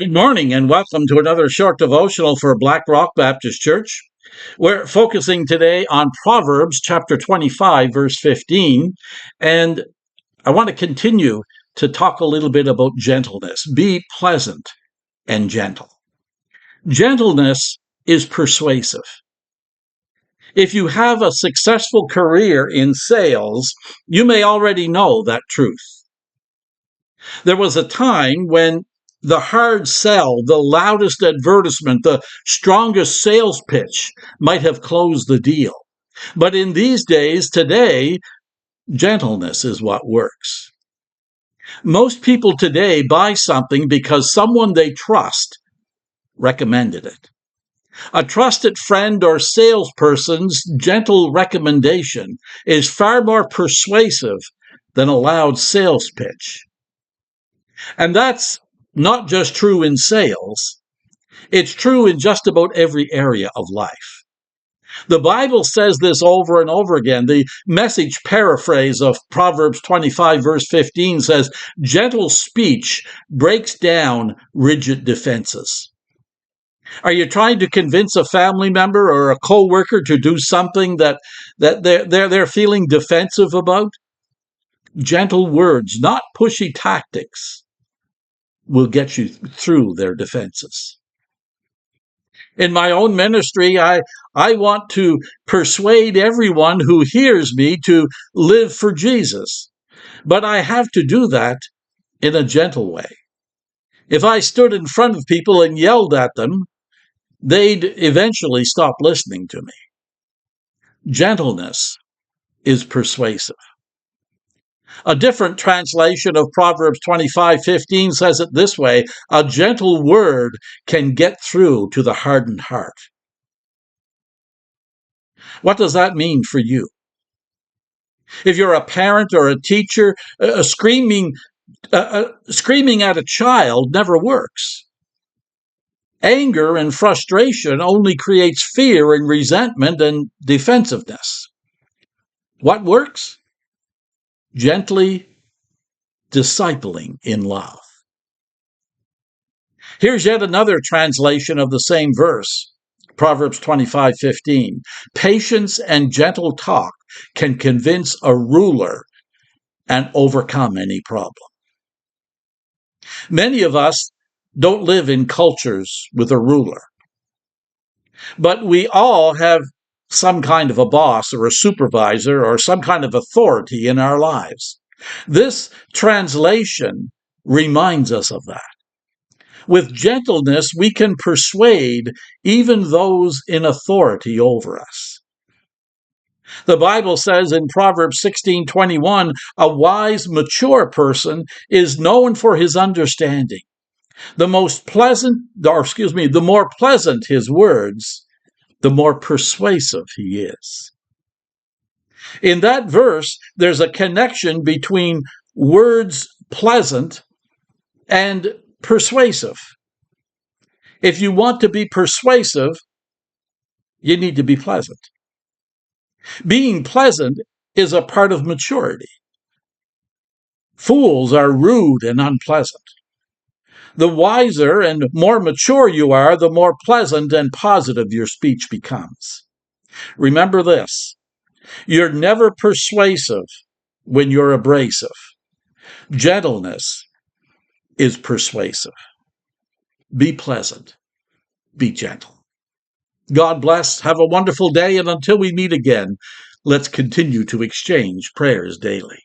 Good morning and welcome to another short devotional for Black Rock Baptist Church. We're focusing today on Proverbs chapter 25, verse 15, and I want to continue to talk a little bit about gentleness. Be pleasant and gentle. Gentleness is persuasive. If you have a successful career in sales, you may already know that truth. There was a time when the hard sell, the loudest advertisement, the strongest sales pitch might have closed the deal. But in these days, today, gentleness is what works. Most people today buy something because someone they trust recommended it. A trusted friend or salesperson's gentle recommendation is far more persuasive than a loud sales pitch. And that's not just true in sales, it's true in just about every area of life. The Bible says this over and over again. The Message paraphrase of Proverbs 25, verse 15 says, "Gentle speech breaks down rigid defenses." Are you trying to convince a family member or a co-worker to do something that they're feeling defensive about? Gentle words, not pushy tactics, will get you through their defenses. In my own ministry, I want to persuade everyone who hears me to live for Jesus. But I have to do that in a gentle way. If I stood in front of people and yelled at them, they'd eventually stop listening to me. Gentleness is persuasive. A different translation of Proverbs 25:15 says it this way: "A gentle word can get through to the hardened heart." What does that mean for you? If you're a parent or a teacher, screaming at a child never works. Anger and frustration only creates fear and resentment and defensiveness. What works? Gently discipling in love. Here's yet another translation of the same verse, Proverbs 25:15. "Patience and gentle talk can convince a ruler and overcome any problem." Many of us don't live in cultures with a ruler, but we all have some kind of a boss or a supervisor or some kind of authority in our lives. This translation reminds us of that. With gentleness, we can persuade even those in authority over us. The Bible says in Proverbs 16:21, "A wise, mature person is known for his understanding. The more pleasant his words, the more persuasive he is." In that verse, there's a connection between words pleasant and persuasive. If you want to be persuasive, you need to be pleasant. Being pleasant is a part of maturity. Fools are rude and unpleasant. The wiser and more mature you are, the more pleasant and positive your speech becomes. Remember this: you're never persuasive when you're abrasive. Gentleness is persuasive. Be pleasant. Be gentle. God bless. Have a wonderful day, and until we meet again, let's continue to exchange prayers daily.